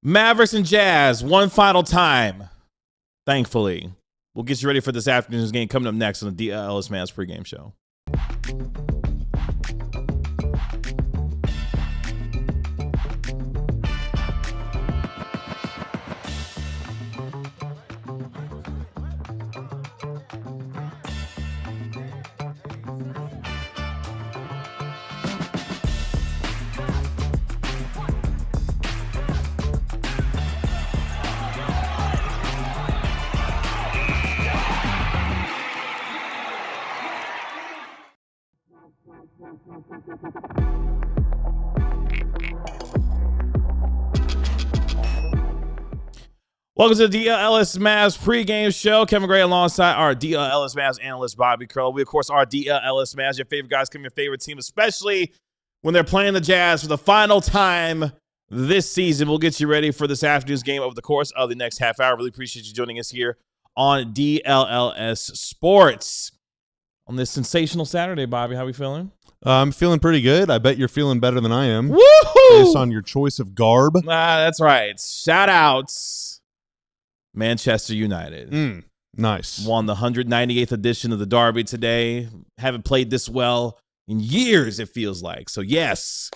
Mavericks and Jazz, one final time, thankfully. We'll get you ready for this afternoon's game coming up next on the DLLS Mavs pregame show. Welcome to the DLLS Mavs pregame show. Kevin Gray alongside our DLLS Mavs analyst, Bobby Curl. We, of course, are DLLS Mavs, your favorite guys, come your favorite team, especially when they're playing the Jazz for the final time this season. We'll get you ready for this afternoon's game over the course of the next half hour. Really appreciate you joining us here on DLLS Sports. On this sensational Saturday, Bobby, how we feeling? I'm feeling pretty good. I bet you're feeling better than I am. Woohoo! Based on your choice of garb. That's right. Shout outs. Manchester United. Nice. Won the 198th edition of the Derby today. Haven't played this well in years, it feels like. So, yes,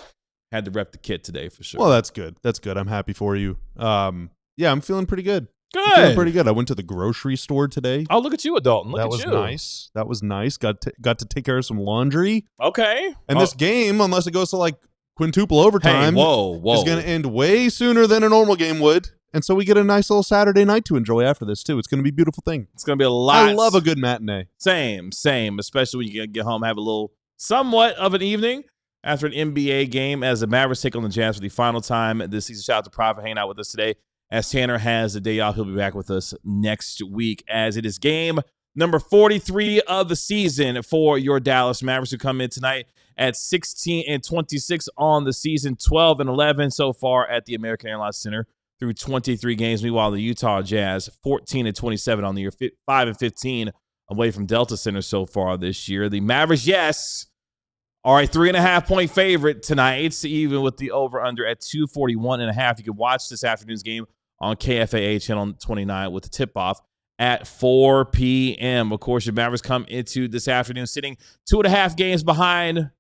had to rep the kit today for sure. Well, that's good. That's good. I'm happy for you. Yeah, I'm feeling pretty good. Good. I'm feeling pretty good. I went to the grocery store today. Oh, look at you, Dalton. Look that at was you. nice. That was nice. Got to take care of some laundry. Okay. And this game, unless it goes to like quintuple overtime, hey, whoa. is going to end way sooner than a normal game would. And so we get a nice little Saturday night to enjoy after this, too. It's going to be a beautiful thing. It's going to be a lot. I love a good matinee. Same. Especially when you get home, have a little somewhat of an evening after an NBA game as the Mavericks take on the Jazz for the final time this season. Shout out to Pride for hanging out with us today. As Tanner has the day off, he'll be back with us next week as it is game number 43 of the season for your Dallas Mavericks, who come in tonight at 16-26 on the season, 12-11 so far at the American Airlines Center through 23 games. Meanwhile, the Utah Jazz 14-27 on the year, 5-15 away from Delta Center so far this year. The Mavericks, yes, are a 3.5-point favorite tonight, even with the over-under at 241.5. You can watch this afternoon's game on KFAA Channel 29 with the tip-off at 4 p.m. Of course, your Mavericks come into this afternoon sitting 2.5 games behind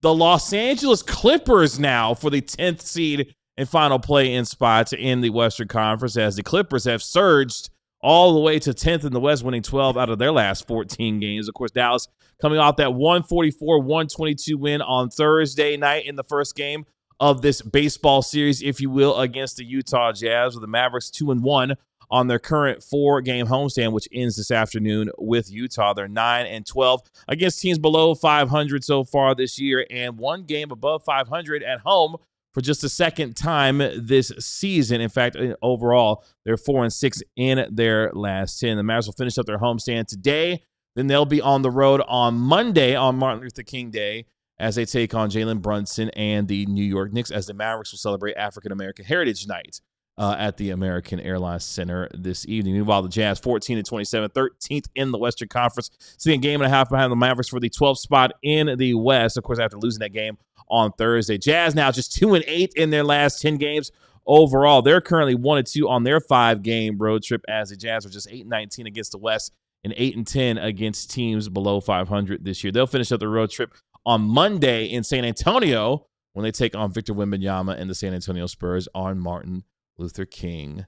the Los Angeles Clippers now for the 10th seed and final play-in spots in the Western Conference, as the Clippers have surged all the way to 10th in the West, winning 12 out of their last 14 games. Of course, Dallas coming off that 144-122 win on Thursday night in the first game of this baseball series, if you will, against the Utah Jazz, with the Mavericks 2-1 on their current 4-game homestand, which ends this afternoon with Utah. They're 9-12 against teams below 500 so far this year, and one game above 500 at home for just the second time this season. In fact, overall, they're 4-6 in their last 10. The Mavericks will finish up their homestand today. Then they'll be on the road on Monday on Martin Luther King Day as they take on Jalen Brunson and the New York Knicks, as the Mavericks will celebrate African American Heritage Night at the American Airlines Center this evening. Meanwhile, the Jazz 14-27, 13th in the Western Conference, sitting a game and a half behind the Mavericks for the 12th spot in the West. Of course, after losing that game on Thursday, Jazz now just 2-8 in their last 10 games overall. They're currently 1-2 on their 5-game road trip, as the Jazz were just 8-19 against the West and 8-10 against teams below 500 this year. They'll finish up the road trip on Monday in San Antonio when they take on Victor Wembanyama and the San Antonio Spurs on Martin Luther King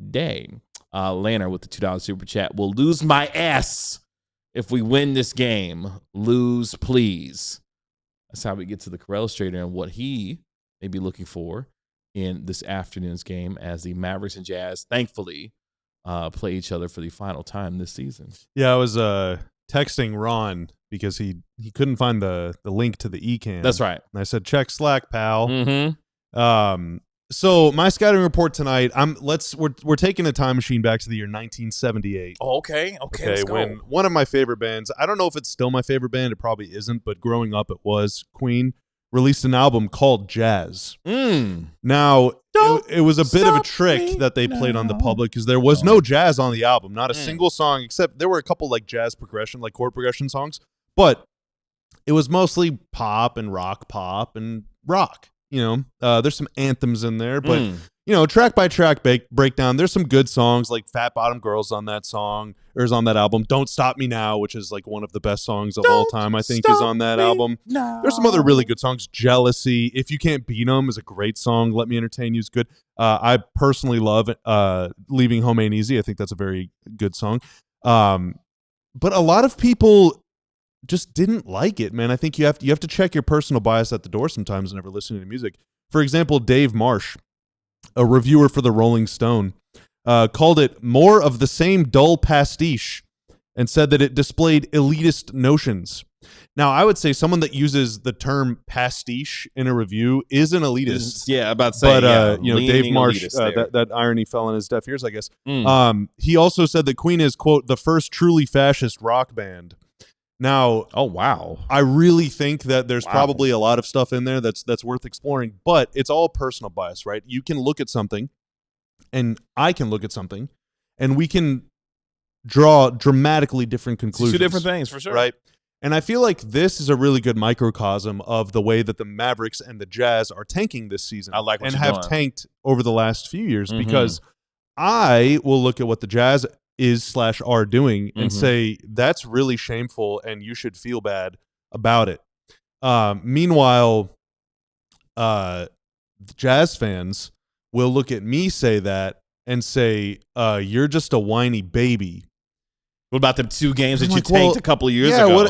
Day. Lanner with the $2 super chat. Will lose my ass if we win this game. Lose, please. That's how we get to the illustrator and what he may be looking for in this afternoon's game, as the Mavericks and Jazz, thankfully, play each other for the final time this season. Yeah, I was texting Ron because he couldn't find the link to the eCam. That's right. And I said, check Slack, pal. Mm-hmm. So my scouting report tonight, we're taking a time machine back to the year 1978. Oh, okay, let's go. When one of my favorite bands, I don't know if it's still my favorite band, it probably isn't, but growing up it was, Queen, released an album called Jazz. Now, it was a bit of a trick that they played on the public, because there was no jazz on the album, not a single song, except there were a couple like jazz progression, like chord progression songs, but it was mostly pop and rock, there's some anthems in there, but track by track breakdown. There's some good songs like Fat Bottom Girls on that song, or is on that album. Don't Stop Me Now, which is like one of the best songs of all time, I think, is on that album. No. There's some other really good songs. Jealousy, If You Can't Beat 'Em is a great song. Let Me Entertain You is good. I personally love Leaving Home Ain't Easy. I think that's a very good song. But a lot of people just didn't like it, man. I think you have to check your personal bias at the door sometimes whenever listening to music. For example, Dave Marsh, a reviewer for the Rolling Stone, called it more of the same dull pastiche and said that it displayed elitist notions. Now, I would say someone that uses the term pastiche in a review is an elitist. Yeah, about to say, but Dave Marsh, that irony fell on his deaf ears, I guess. He also said that Queen is, quote, the first truly fascist rock band. Now, oh wow, I really think that there's probably a lot of stuff in there that's worth exploring, but it's all personal bias, right? You can look at something, and I can look at something, and we can draw dramatically different conclusions. Two different things, for sure. Right? And I feel like this is a really good microcosm of the way that the Mavericks and the Jazz are tanking this season. I like what and you're have doing. Tanked over the last few years, because I will look at what the Jazz are doing and say that's really shameful and you should feel bad about it. Meanwhile, the Jazz fans will look at me say that and say, you're just a whiny baby. What about the 2 games that you tanked a couple of years ago?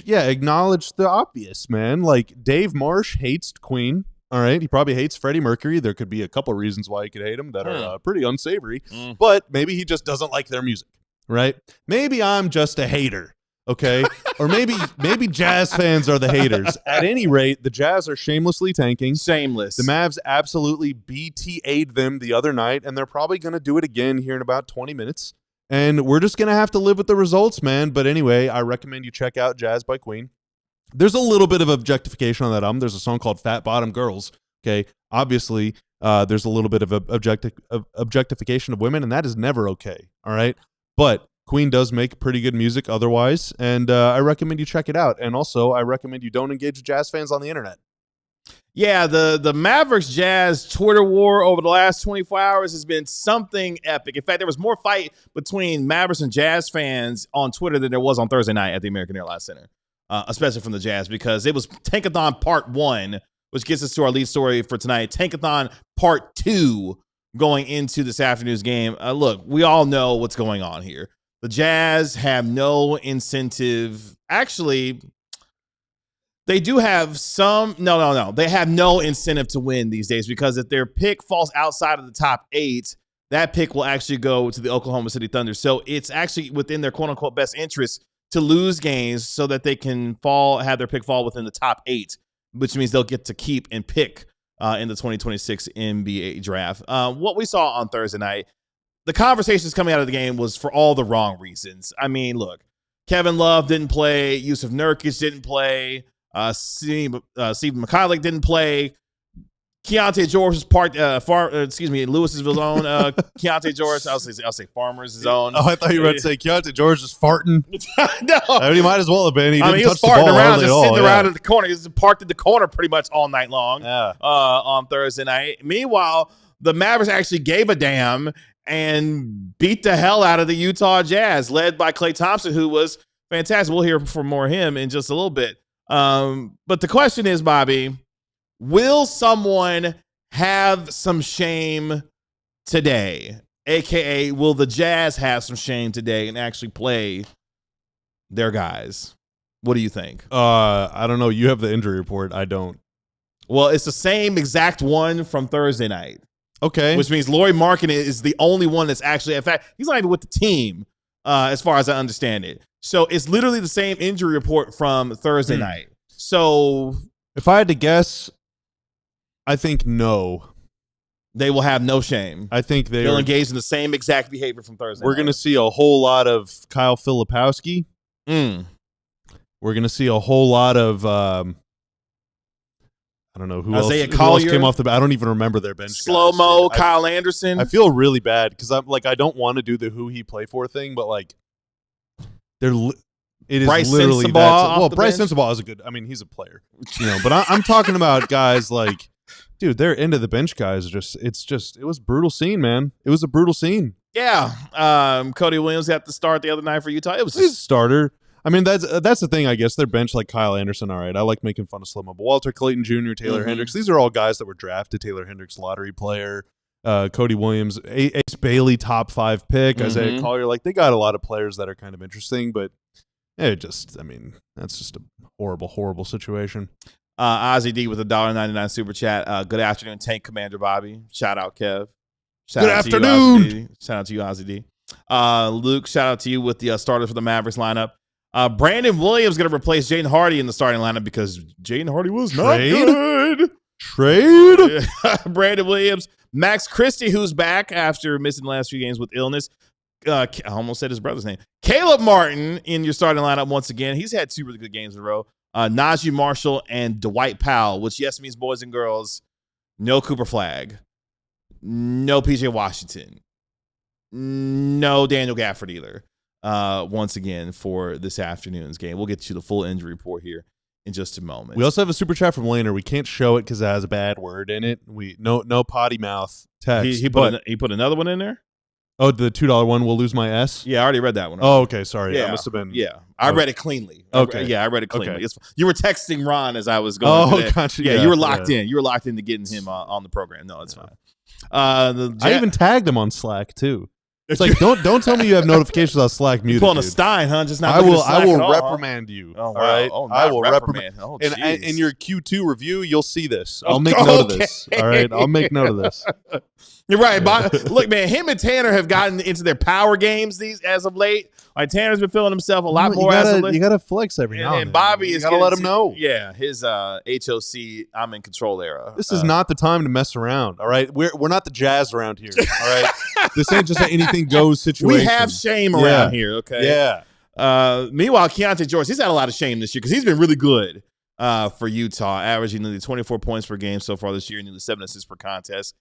Yeah, acknowledge the obvious, man. Like, Dave Marsh hates Queen. All right, he probably hates Freddie Mercury. There could be a couple reasons why he could hate him that are pretty unsavory, but maybe he just doesn't like their music, right? Maybe I'm just a hater, okay? Or maybe Jazz fans are the haters. At any rate, the Jazz are shamelessly tanking. Shameless. The Mavs absolutely BTA'd them the other night, and they're probably going to do it again here in about 20 minutes. And we're just going to have to live with the results, man. But anyway, I recommend you check out Jazz by Queen. There's a little bit of objectification on that album. There's a song called Fat Bottom Girls. Okay, obviously, there's a little bit of objectification of women, and that is never okay. All right, but Queen does make pretty good music otherwise, and I recommend you check it out. And also, I recommend you don't engage with Jazz fans on the internet. Yeah, the Mavericks Jazz Twitter war over the last 24 hours has been something epic. In fact, there was more fight between Mavericks and Jazz fans on Twitter than there was on Thursday night at the American Airlines Center. Especially from the Jazz, because it was Tankathon Part 1, which gets us to our lead story for tonight. Tankathon Part 2 going into this afternoon's game. Look, we all know what's going on here. The Jazz have no incentive. Actually, they do have some. No. They have no incentive to win these days, because if their pick falls outside of the top 8, that pick will actually go to the Oklahoma City Thunder. So it's actually within their quote-unquote best interest to lose games so that they can have their pick fall within the top 8, which means they'll get to keep and pick in the 2026 NBA draft. What we saw on Thursday night, the conversations coming out of the game was for all the wrong reasons. I mean, look, Kevin Love didn't play. Yusuf Nurkic didn't play. Stephen McCulloch didn't play. Keontae George was Lewis's own. Keontae George, I'll say Farmer's own. Oh, I thought you were about to say Keontae George is farting. No, I mean, he might as well have been. He was farting around, just sitting around in the corner. He was parked in the corner pretty much all night long. On Thursday night. Meanwhile, the Mavericks actually gave a damn and beat the hell out of the Utah Jazz, led by Klay Thompson, who was fantastic. We'll hear from more of him in just a little bit. But the question is, Bobby, will someone have some shame today? AKA, will the Jazz have some shame today and actually play their guys? What do you think? I don't know. You have the injury report. I don't. Well, it's the same exact one from Thursday night. Okay. Which means Lauri Markkanen is the only one that's actually, in fact, he's not even with the team, as far as I understand it. So it's literally the same injury report from Thursday night. So if I had to guess, I think no. They will have no shame. I think they'll engage in the same exact behavior from Thursday. We're going to see a whole lot of Kyle Filipowski. We're going to see a whole lot of I don't know who Isaiah else Collier came off the. I don't even remember their bench. Slow-mo, Kyle Anderson. I feel really bad because I'm like I don't want to do the who he play for thing, but like it is Bryce literally Sensabaugh Bryce Sensabaugh is a good. I mean, he's a player, but I'm talking about guys like Dude, their end of the bench guys it was a brutal scene, man. It was a brutal scene. Yeah. Cody Williams had to start the other night for Utah. It was He's a starter. I mean, that's the thing, I guess. Their bench, like Kyle Anderson, all right. I like making fun of Slow-Mo, but Walter Clayton Jr., Taylor Hendricks, these are all guys that were drafted. Taylor Hendricks, lottery player. Cody Williams, Ace Bailey, top 5 pick. Isaiah Collier. Like, they got a lot of players that are kind of interesting, but that's just a horrible, horrible situation. Ozzy D with a $1.99 super chat. Good afternoon, Tank Commander Bobby. Shout out, Kev. Good afternoon. Shout out to you, Ozzy D. Luke, shout out to you with the starters for the Mavericks lineup. Brandon Williams going to replace Jaden Hardy in the starting lineup because Jaden Hardy was not good. Trade. Brandon Williams. Max Christie, who's back after missing the last few games with illness. I almost said his brother's name. Caleb Martin in your starting lineup once again. He's had 2 really good games in a row. Najee Marshall and Dwight Powell, which yes means boys and girls. No Cooper Flagg. No PJ Washington. No Daniel Gafford either. Once again for this afternoon's game. We'll get to the full injury report here in just a moment. We also have a super chat from Laner. We can't show it because it has a bad word in it. No potty mouth text. He put another one in there? Oh, the $2 one, we'll lose my S? Yeah, I already read that one. Oh, okay. Sorry. Yeah. I must have been. Yeah. I read it cleanly. Okay. I read it cleanly. Okay. You were texting Ron as I was going. Oh, gotcha. Yeah, you were locked in. You were locked into getting him on the program. No, it's fine. I even tagged him on Slack, too. It's like, don't tell me you have notifications on Slack muted. Pulling a Stein, huh? Just not. I will reprimand you. Oh, wow. All right. Oh, I will reprimand. Oh, and in your Q2 review, you'll see this. I'll make note of this. All right. I'll make note of this. You're right. Look, man, him and Tanner have gotten into their power games as of late. Like Tanner's been feeling himself a lot more as of late. You got to flex every now and then. And Bobby is got to let him know. Yeah, his HOC I'm in control era. This is not the time to mess around. All right, we're not the Jazz around here. All right, this ain't just an anything goes situation. We have shame around here. Okay. Yeah. Meanwhile, Keontae George, he's had a lot of shame this year because he's been really good for Utah, averaging nearly 24 points per game so far this year, nearly 7 assists per contest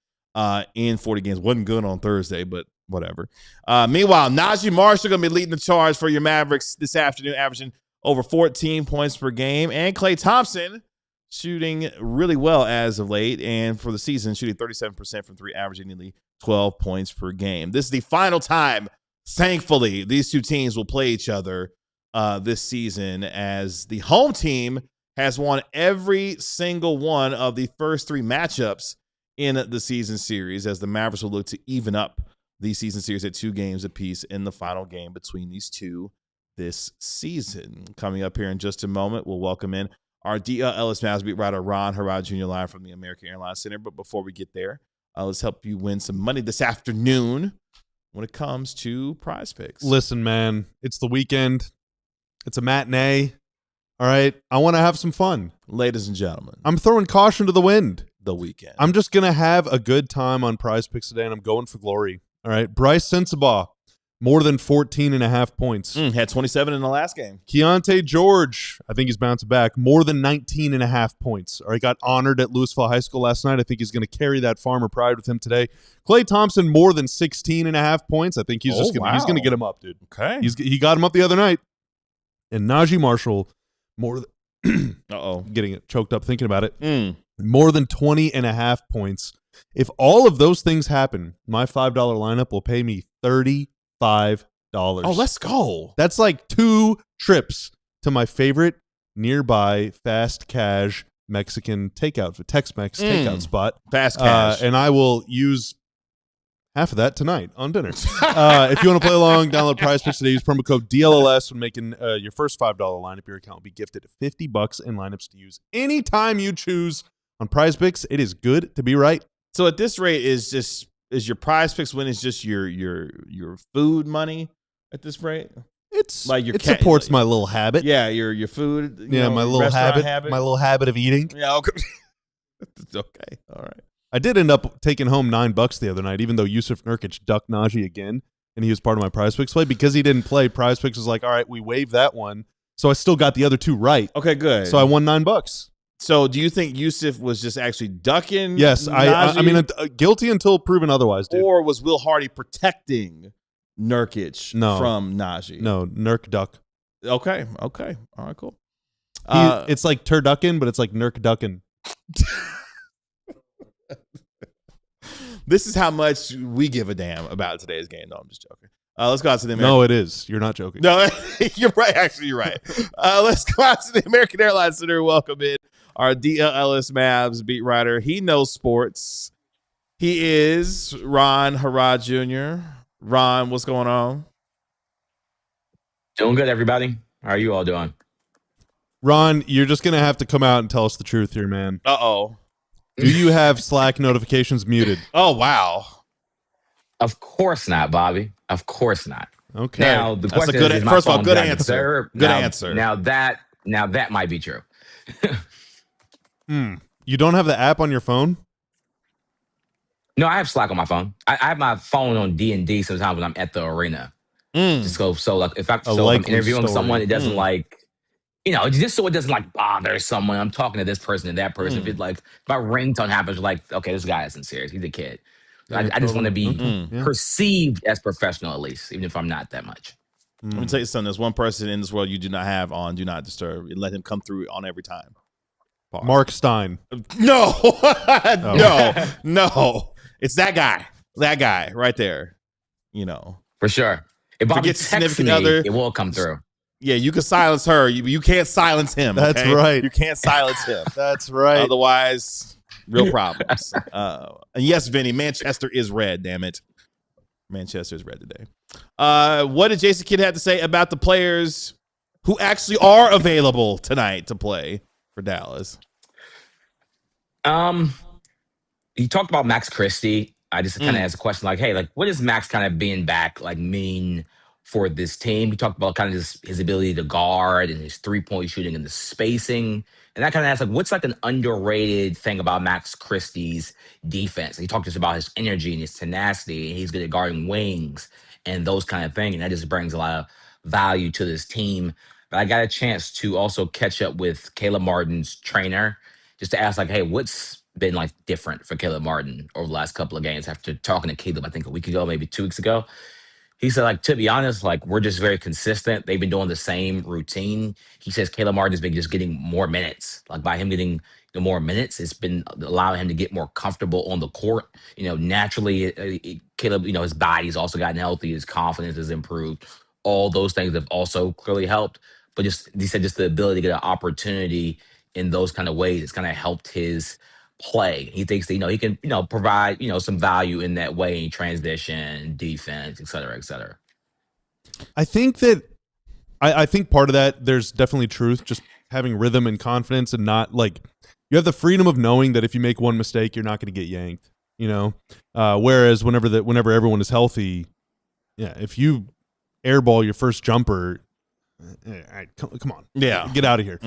in 40 games. Wasn't good on Thursday, but whatever. Meanwhile, Najee Marshall going to be leading the charge for your Mavericks this afternoon, averaging over 14 points per game. And Klay Thompson shooting really well as of late. And for the season, shooting 37% from 3, averaging nearly 12 points per game. This is the final time, thankfully, these two teams will play each other this season, as the home team has won every single one of the first 3 matchups in the season series, as the Mavericks will look to even up the season series at 2 games apiece in the final game between these two this season. Coming up here in just a moment, we'll welcome in our DLLS Mavs beat writer Ron Harrod Jr. live from the American Airlines Center. But before we get there, let's help you win some money this afternoon when it comes to Prize Picks. Listen, man, it's the weekend. It's a matinee. All right, I want to have some fun. Ladies and gentlemen, I'm throwing caution to the wind. The weekend. I'm just going to have a good time on Prize Picks today, and I'm going for glory. All right, Bryce Sensabaugh, more than 14.5 points. Had 27 in the last game. Keontae George, I think he's bouncing back, more than 19.5 points. All right, got honored at Louisville High School last night. I think he's going to carry that Farmer pride with him today. Klay Thompson, more than 16.5 points. I think he's he's going to get him up, dude. Okay. He got him up the other night. And Najee Marshall, more than getting it choked up thinking about it. More than 20.5 points. If all of those things happen, my $5 lineup will pay me $35. Oh, let's go. That's like 2 trips to my favorite nearby fast cash Mexican takeout, Tex-Mex takeout spot. Fast cash. And I will use half of that tonight on dinner. If you want to play along, download Prize Picks today. Use promo code DLLS when making your first $5 lineup. Your account will be gifted $50 in lineups to use anytime you choose on Prize Picks. It is good to be right. So at this rate, is your Prize Picks win is just your food money at this rate? It's like it supports my little habit. Yeah, your food. My little habit. My little habit of eating. Yeah, okay. It's okay. All right. I did end up taking home $9 the other night, even though Yusuf Nurkic ducked Najee again, and he was part of my Prize Picks play. Because he didn't play, Prize Picks was like, all right, we waived that one. So I still got the other 2 right. Okay, good. So I won $9. So do you think Yusuf was just actually ducking? Yes, I mean, guilty until proven otherwise, dude. Or was Will Hardy protecting Nurkic from Najee? No, Nurk duck. Okay. All right, cool. It's like turduckin', but it's like Nurk duckin'. This is how much we give a damn about today's game. No, I'm just joking. Let's go out to the American. No, it is. You're not joking. No, you're right. Actually, you're right. Let's go out to the American Airlines Center. Welcome in our DLLS Mavs beat writer. He knows sports. He is Ron Harrod Jr. Ron, what's going on? Doing good, everybody. How are you all doing? Ron, you're just going to have to come out and tell us the truth here, man. Uh-oh. Do you have Slack notifications muted? Oh, wow. Of course not, Bobby. Of course not. Okay. Now, the That's question is my first of all, phone good did I answer. disturb? Good answer. Now that might be true. You don't have the app on your phone? No, I have Slack on my phone. I have my phone on D&D sometimes when I'm at the arena. Just go so like if I'm interviewing someone, it doesn't just so it doesn't like bother someone. I'm talking to this person and that person. If it like if my ringtone happens, like okay, this guy isn't serious. He's a kid. Yeah, I just want to be perceived as professional at least, even if I'm not that much. Let me tell you something. There's one person in this world you do not have on Do Not Disturb. You let him come through on every time. Pause. Mark Stein. No. No. It's that guy. That guy right there. You know. For sure. If Bobby texts me, other, it will come through. Yeah, you can silence her. You can't silence him. That's okay? right. You can't silence him. That's right. Otherwise, real problems. And yes, Vinny, Manchester is red, damn it. Manchester is red today. What did Jason Kidd have to say about the players who actually are available tonight to play for Dallas? He talked about Max Christie. I just kind of asked a question like, hey, like, what does Max kind of being back like mean for this team? He talked about kind of just his ability to guard and his 3-point shooting and the spacing. And that kind of asked like, what's like an underrated thing about Max Christie's defense? And he talked just about his energy and his tenacity, and he's good at guarding wings and those kind of things. And that just brings a lot of value to this team. But I got a chance to also catch up with Caleb Martin's trainer just to ask like, hey, what's been like different for Caleb Martin over the last couple of games after talking to Caleb, I think a week ago, maybe 2 weeks ago. He said, like, to be honest, like, we're just very consistent. They've been doing the same routine. He says Caleb Martin has been just getting more minutes. Like, by him getting the more minutes, it's been allowing him to get more comfortable on the court. You know, naturally, Caleb, you know, his body's also gotten healthy. His confidence has improved. All those things have also clearly helped. But just, he said, just the ability to get an opportunity in those kind of ways, it's kind of helped his play. He thinks that, you know, he can, you know, provide, you know, some value in that way in transition, defense, et cetera, et cetera. I think that I think part of that, there's definitely truth, just having rhythm and confidence and not like you have the freedom of knowing that if you make one mistake, you're not going to get yanked, you know? Whereas whenever everyone is healthy, yeah, if you airball your first jumper, come on. Yeah. Get out of here.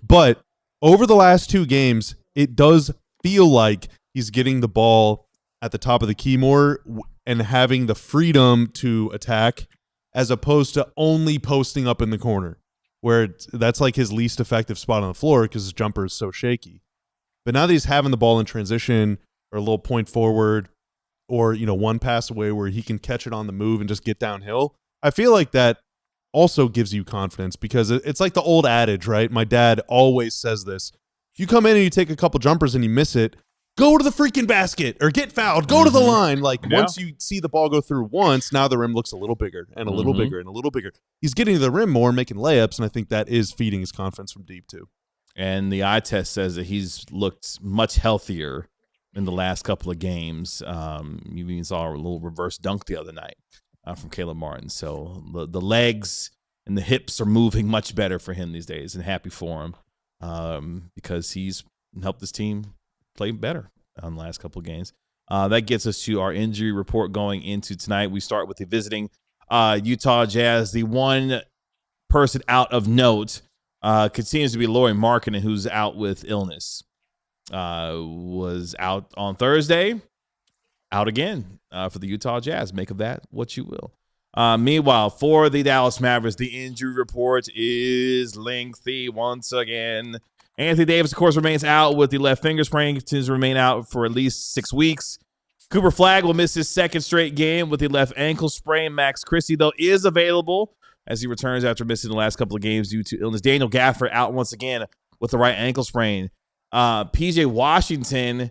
But over the last 2 games, it does feel like he's getting the ball at the top of the key more and having the freedom to attack as opposed to only posting up in the corner where that's like his least effective spot on the floor because his jumper is so shaky. But now that he's having the ball in transition or a little point forward or, you know, one pass away where he can catch it on the move and just get downhill, I feel like that also gives you confidence because it's like the old adage, right? My dad always says this. You come in and you take a couple jumpers and you miss it, go to the freaking basket or get fouled, go to the line. Like once you see the ball go through once, now the rim looks a little bigger and a little bigger and a little bigger. He's getting to the rim more, making layups, and I think that is feeding his confidence from deep too. And the eye test says that he's looked much healthier in the last couple of games. You even saw a little reverse dunk the other night from Caleb Martin. So the legs and the hips are moving much better for him these days, and happy for him. Because he's helped this team play better on the last couple of games. That gets us to our injury report going into tonight. We start with the visiting Utah Jazz. The one person out of note continues to be Lauri Markkanen, who's out with illness. Was out on Thursday, out again for the Utah Jazz. Make of that what you will. Meanwhile, for the Dallas Mavericks, the injury report is lengthy once again. Anthony Davis, of course, remains out with the left finger sprain, continues to remain out for at least 6 weeks. Cooper Flagg will miss his 2nd straight game with the left ankle sprain. Max Christie, though, is available as he returns after missing the last couple of games due to illness. Daniel Gafford out once again with the right ankle sprain. PJ Washington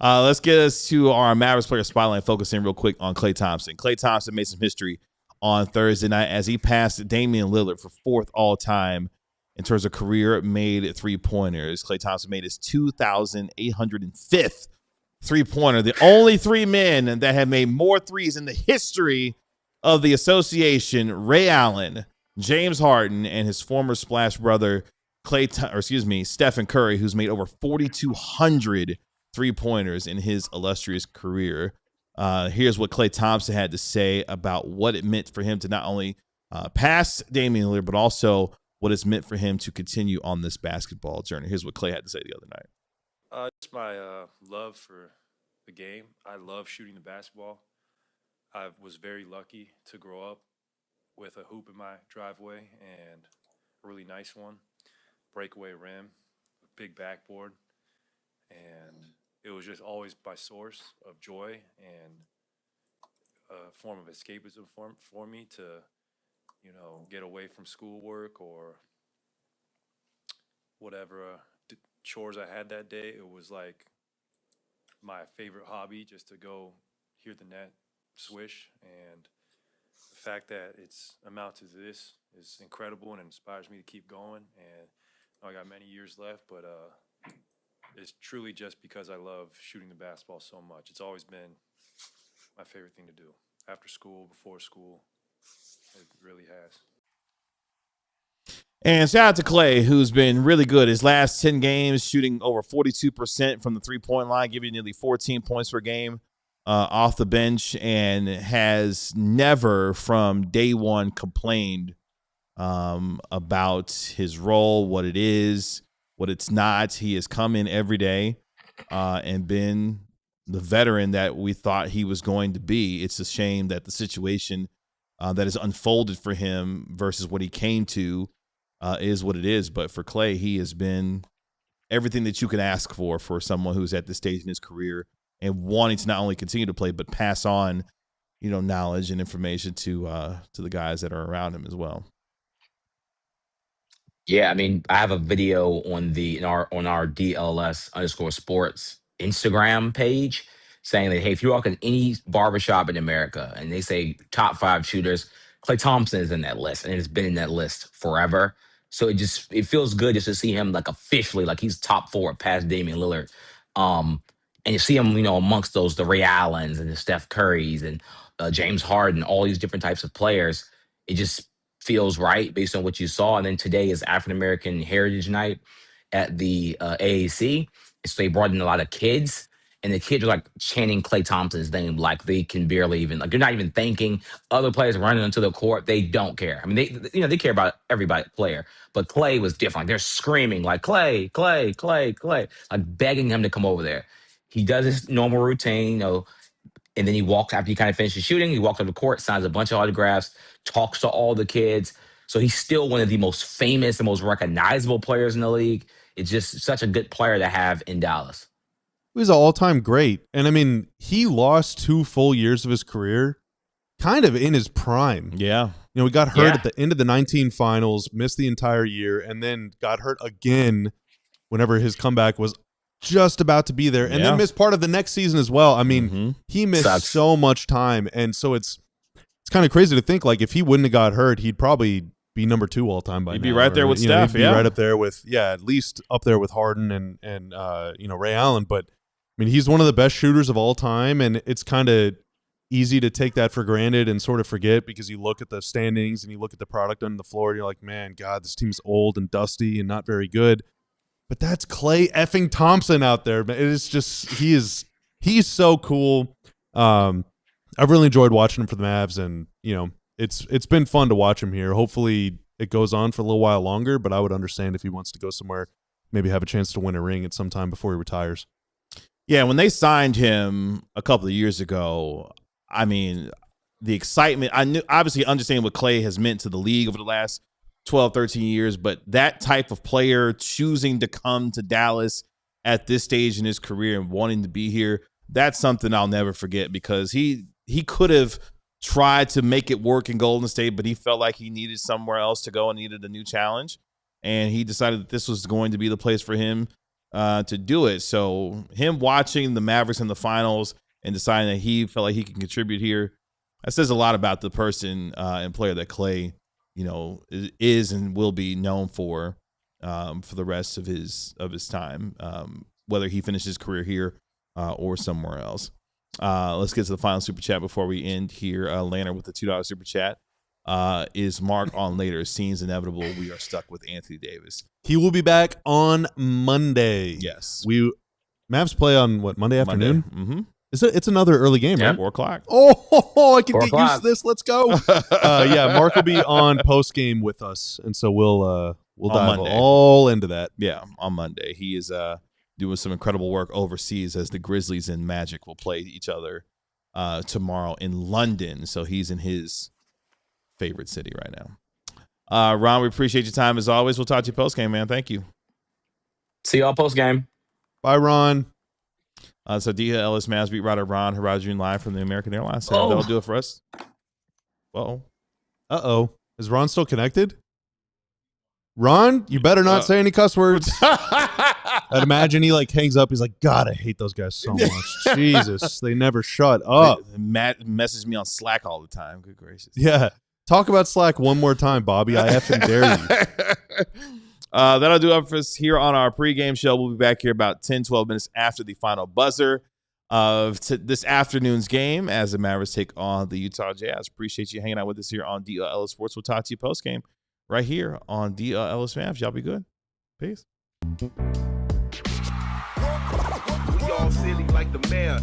Let's get us to our Mavericks player spotlight, focusing real quick on Klay Thompson. Klay Thompson made some history on Thursday night as he passed Damian Lillard for 4th all-time in terms of career-made three-pointers. Klay Thompson made his 2,805th three-pointer, the only 3 men that have made more threes in the history of the association: Ray Allen, James Harden, and his former Splash brother, Stephen Curry, who's made over 4,200 three-pointers in his illustrious career. Here's what Klay Thompson had to say about what it meant for him to not only pass Damian Lillard, but also what it's meant for him to continue on this basketball journey. Here's what Klay had to say the other night. Just my love for the game. I love shooting the basketball. I was very lucky to grow up with a hoop in my driveway, and a really nice one, breakaway rim, big backboard, and it was just always my source of joy and a form of escapism for me to, get away from schoolwork or whatever chores I had that day. It was like my favorite hobby, just to go hear the net swish, and the fact that it's amounted to this is incredible and inspires me to keep going. And I got many years left, but it's truly just because I love shooting the basketball so much. It's always been my favorite thing to do, after school, before school. It really has. And shout out to Klay, who's been really good. His last 10 games, shooting over 42% from the three-point line, giving nearly 14 points per game off the bench, and has never from day one complained about his role, what it is, what it's not. He has come in every day and been the veteran that we thought he was going to be. It's a shame that the situation that has unfolded for him versus what he came to is what it is. But for Klay, he has been everything that you could ask for someone who's at this stage in his career and wanting to not only continue to play, but pass on, knowledge and information to the guys that are around him as well. Yeah, I mean, I have a video on our DLS_sports Instagram page saying that, hey, if you walk in any barbershop in America and they say top 5 shooters, Klay Thompson is in that list, and it's been in that list forever. So it feels good just to see him like officially, like he's top 4 past Damian Lillard. And you see him, amongst the Ray Allens and the Steph Currys and James Harden, all these different types of players. It just feels right based on what you saw. And then today is African American Heritage Night at the AAC. So they brought in a lot of kids, and the kids are like chanting Klay Thompson's name like they can barely even, like, they're not even thanking other players running onto the court. They don't care. I mean, they care about everybody player, but Klay was different. Like, they're screaming like Klay, Klay, Klay, Klay, like begging him to come over there. He does his normal routine, and then he walks, after he kind of finishes shooting, he walks up the court, signs a bunch of autographs, talks to all the kids. So he's still one of the most famous and most recognizable players in the league. It's just such a good player to have in Dallas. He's an all-time great. And, I mean, he lost 2 full years of his career kind of in his prime. Yeah. He got hurt at the end of the 19 finals, missed the entire year, and then got hurt again whenever his comeback was just about to be there, and then missed part of the next season as well. I mean, he missed so much time, and so it's kind of crazy to think, like, if he wouldn't have got hurt, he'd probably be number 2 all time by now. He'd be right there with Steph. He'd be right up there with, at least up there with Harden and Ray Allen. But I mean, he's one of the best shooters of all time, and it's kind of easy to take that for granted and sort of forget, because you look at the standings and you look at the product on the floor, and you're like, man, God, this team's old and dusty and not very good. But that's Klay effing Thompson out there. It is just, he's so cool. I've really enjoyed watching him for the Mavs, and it's been fun to watch him here. Hopefully it goes on for a little while longer, but I would understand if he wants to go somewhere, maybe have a chance to win a ring at some time before he retires. Yeah, when they signed him a couple of years ago, I mean, the excitement, I knew, obviously understanding what Klay has meant to the league over the last 12, 13 years, but that type of player choosing to come to Dallas at this stage in his career and wanting to be here, that's something I'll never forget, because he could have tried to make it work in Golden State, but he felt like he needed somewhere else to go and needed a new challenge. And he decided that this was going to be the place for him to do it. So him watching the Mavericks in the finals and deciding that he felt like he can contribute here, that says a lot about the person and player that Klay, is and will be known for the rest of his time, whether he finishes his career here or somewhere else. Let's get to the final super chat before we end here. Lanner with the $2 super chat. Is Mark on later? Seems inevitable. We are stuck with Anthony Davis. He will be back on Monday. Yes. Mavs play on what, Monday afternoon? Mm-hmm. It's another early game, right? 4 o'clock. Oh, I can 4 get used to this. Let's go. Mark will be on post game with us, and so we'll dive Monday. all into that. Yeah, on Monday. He is doing some incredible work overseas as the Grizzlies and Magic will play each other tomorrow in London. So he's in his favorite city right now. Ron, we appreciate your time as always. We'll talk to you post game, man. Thank you. See y'all post game. Bye, Ron. So DLLS Mavs beat writer Ron Harajun live from the American Airlines Center. That'll do it for us. Uh-oh. Is Ron still connected? Ron, you better not say any cuss words. I'd imagine he hangs up. He's like, God, I hate those guys so much. Jesus, they never shut up. Matt messaged me on Slack all the time. Good gracious. Yeah. Talk about Slack one more time, Bobby. I effing dare you. That'll do it for us here on our pregame show. We'll be back here about 10, 12 minutes after the final buzzer of this afternoon's game as the Mavericks take on the Utah Jazz. Appreciate you hanging out with us here on DLLS Sports. We'll talk to you post-game right here on DLLS Mavs. Y'all be good. Peace. We all silly like the mayor.